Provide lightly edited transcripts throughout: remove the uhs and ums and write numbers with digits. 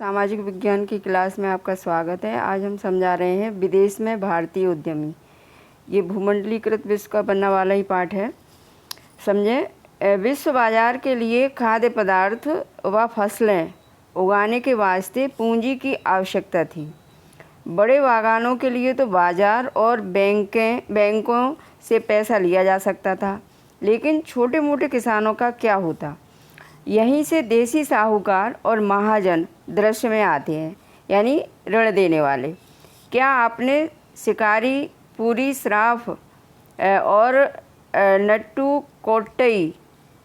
सामाजिक विज्ञान की क्लास में आपका स्वागत है। आज हम समझा रहे हैं विदेश में भारतीय उद्यमी। ये भूमंडलीकृत विश्व का बनने वाला ही पाठ है। समझें, विश्व बाजार के लिए खाद्य पदार्थ व फसलें उगाने के वास्ते पूंजी की आवश्यकता थी। बड़े बागानों के लिए तो बाजार और बैंकों से पैसा लिया जा सकता था, लेकिन छोटे मोटे किसानों का क्या होता। यहीं से देसी साहूकार और महाजन दृश्य में आते हैं, यानी ऋण देने वाले। क्या आपने शिकारी, पूरी श्राफ और नट्टू कोट्टई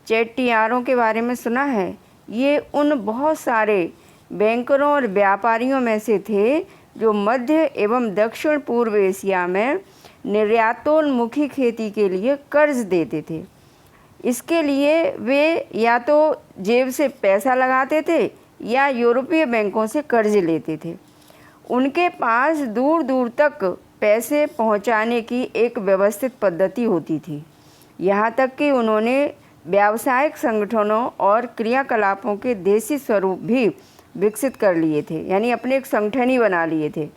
चेट्टियारों के बारे में सुना है? ये उन बहुत सारे बैंकरों और व्यापारियों में से थे जो मध्य एवं दक्षिण पूर्व एशिया में निर्यातोन्मुखी खेती के लिए कर्ज देते थे। इसके लिए वे या तो जेब से पैसा लगाते थे या यूरोपीय बैंकों से कर्ज लेते थे। उनके पास दूर दूर तक पैसे पहुंचाने की एक व्यवस्थित पद्धति होती थी। यहाँ तक कि उन्होंने व्यावसायिक संगठनों और क्रियाकलापों के देसी स्वरूप भी विकसित कर लिए थे, यानी अपने एक संगठन ही बना लिए थे।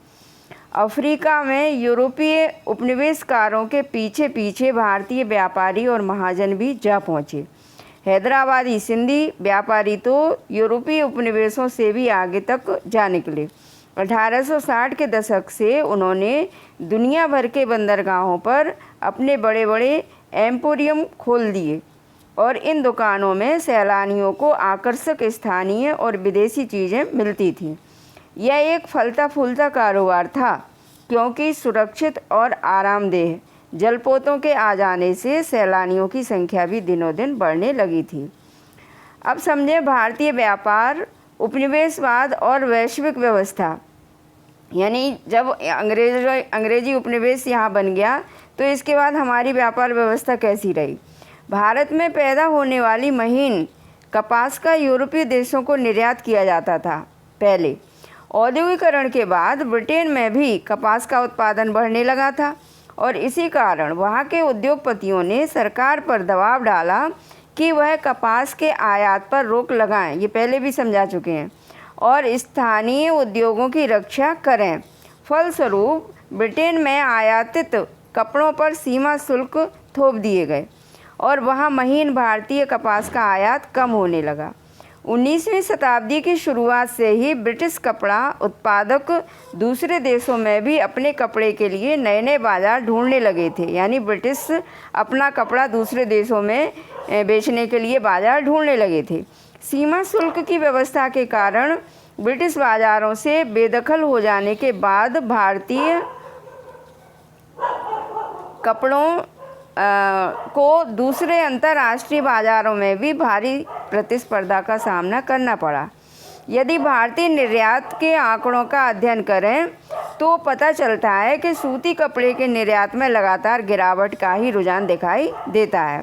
अफ्रीका में यूरोपीय उपनिवेशकारों के पीछे पीछे भारतीय व्यापारी और महाजन भी जा पहुँचे। हैदराबादी सिंधी व्यापारी तो यूरोपीय उपनिवेशों से भी आगे तक जा निकले। 1860 के दशक से उन्होंने दुनिया भर के बंदरगाहों पर अपने बड़े बड़े एम्पोरियम खोल दिए और इन दुकानों में सैलानियों को आकर्षक स्थानीय और विदेशी चीज़ें मिलती थीं। यह एक फलता फूलता कारोबार था, क्योंकि सुरक्षित और आरामदेह जलपोतों के आ जाने से सैलानियों की संख्या भी दिनों दिन बढ़ने लगी थी। अब समझे भारतीय व्यापार, उपनिवेशवाद और वैश्विक व्यवस्था। यानी जब अंग्रेजी उपनिवेश यहाँ बन गया तो इसके बाद हमारी व्यापार व्यवस्था कैसी रही। भारत में पैदा होने वाली महीन कपास का यूरोपीय देशों को निर्यात किया जाता था। पहले औद्योगिकरण के बाद ब्रिटेन में भी कपास का उत्पादन बढ़ने लगा था और इसी कारण वहाँ के उद्योगपतियों ने सरकार पर दबाव डाला कि वह कपास के आयात पर रोक लगाएं। ये पहले भी समझा चुके हैं, और स्थानीय उद्योगों की रक्षा करें। फलस्वरूप ब्रिटेन में आयातित कपड़ों पर सीमा शुल्क थोप दिए गए और वहाँ महीन भारतीय कपास का आयात कम होने लगा। 19वीं शताब्दी की शुरुआत से ही ब्रिटिश कपड़ा उत्पादक दूसरे देशों में भी अपने कपड़े के लिए नए नए बाज़ार ढूंढने लगे थे। यानी ब्रिटिश अपना कपड़ा दूसरे देशों में बेचने के लिए बाज़ार ढूंढने लगे थे। सीमा शुल्क की व्यवस्था के कारण ब्रिटिश बाज़ारों से बेदखल हो जाने के बाद भारतीय कपड़ों को दूसरे अंतर्राष्ट्रीय बाज़ारों में भी भारी प्रतिस्पर्धा का सामना करना पड़ा। यदि भारतीय निर्यात के आंकड़ों का अध्ययन करें तो पता चलता है कि सूती कपड़े के निर्यात में लगातार गिरावट का ही रुझान दिखाई देता है।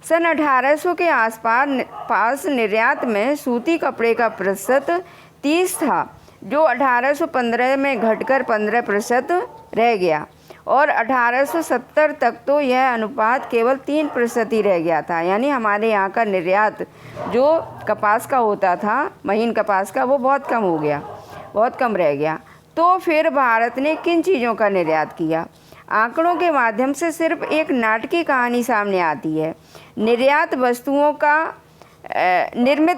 सन 1800 के आसपास निर्यात में सूती कपड़े का प्रतिशत 30 था, जो 1815 में घटकर 15% रह गया और 1870 तक तो यह अनुपात केवल 3% ही रह गया था। यानी हमारे यहाँ का निर्यात जो कपास का होता था, महीन कपास का, वो बहुत कम हो गया, बहुत कम रह गया। तो फिर भारत ने किन चीज़ों का निर्यात किया? आंकड़ों के माध्यम से सिर्फ एक नाटकीय कहानी सामने आती है। निर्मित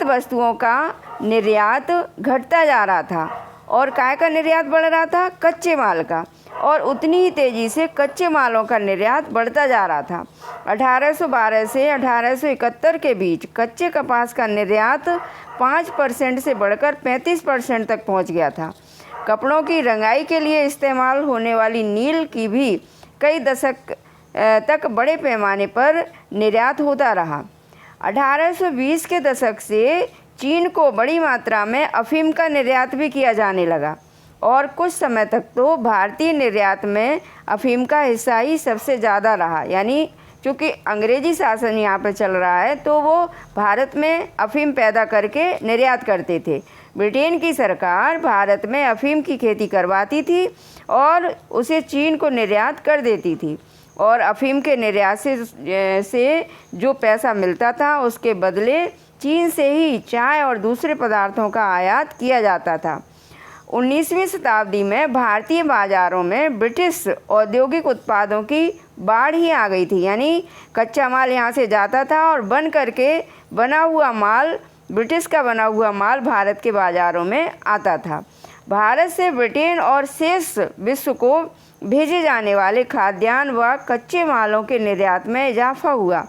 वस्तुओं का निर्यात घटता जा रहा था और काय का निर्यात बढ़ रहा था? कच्चे माल का, और उतनी ही तेज़ी से कच्चे मालों का निर्यात बढ़ता जा रहा था। 1812 से 1871 के बीच कच्चे कपास का निर्यात 5% से बढ़कर 35% तक पहुंच गया था। कपड़ों की रंगाई के लिए इस्तेमाल होने वाली नील की भी कई दशक तक बड़े पैमाने पर निर्यात होता रहा। 1820 के दशक से चीन को बड़ी मात्रा में अफीम का निर्यात भी किया जाने लगा और कुछ समय तक तो भारतीय निर्यात में अफीम का हिस्सा ही सबसे ज़्यादा रहा। यानी चूँकि अंग्रेजी शासन यहाँ पर चल रहा है तो वो भारत में अफीम पैदा करके निर्यात करते थे। ब्रिटेन की सरकार भारत में अफीम की खेती करवाती थी और उसे चीन को निर्यात कर देती थी, और अफीम के निर्यात से जो पैसा मिलता था उसके बदले चीन से ही चाय और दूसरे पदार्थों का आयात किया जाता था। 19वीं शताब्दी में भारतीय बाज़ारों में ब्रिटिश औद्योगिक उत्पादों की बाढ़ ही आ गई थी, यानी कच्चा माल यहाँ से जाता था और ब्रिटिश का बना हुआ माल भारत के बाज़ारों में आता था। भारत से ब्रिटेन और शेष विश्व को भेजे जाने वाले खाद्यान्न व कच्चे मालों के निर्यात में इजाफा हुआ।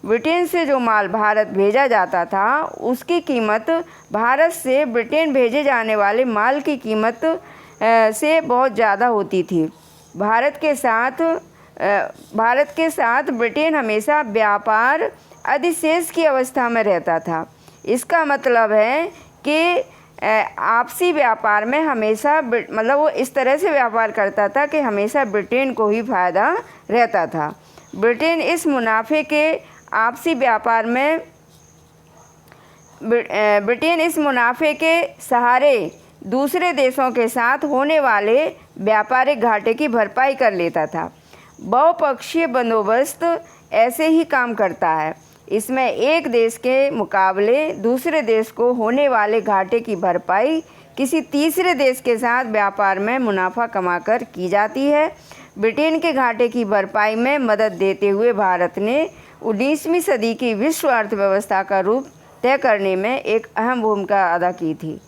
ब्रिटेन से जो माल भारत भेजा जाता था उसकी कीमत भारत से ब्रिटेन भेजे जाने वाले माल की कीमत से बहुत ज़्यादा होती थी। भारत के साथ ब्रिटेन हमेशा व्यापार अधिशेष की अवस्था में रहता था। इसका मतलब है कि आपसी व्यापार में हमेशा मतलब वो इस तरह से व्यापार करता था कि हमेशा ब्रिटेन को ही फ़ायदा रहता था। ब्रिटेन इस मुनाफे के आपसी व्यापार में ब्रिटेन इस मुनाफे के सहारे दूसरे देशों के साथ होने वाले व्यापारिक घाटे की भरपाई कर लेता था। बहुपक्षीय बंदोबस्त ऐसे ही काम करता है। इसमें एक देश के मुकाबले दूसरे देश को होने वाले घाटे की भरपाई किसी तीसरे देश के साथ व्यापार में मुनाफा कमाकर की जाती है। ब्रिटेन के घाटे की भरपाई में मदद देते हुए भारत ने 19वीं सदी की विश्व अर्थव्यवस्था का रूप तय करने में एक अहम भूमिका अदा की थी।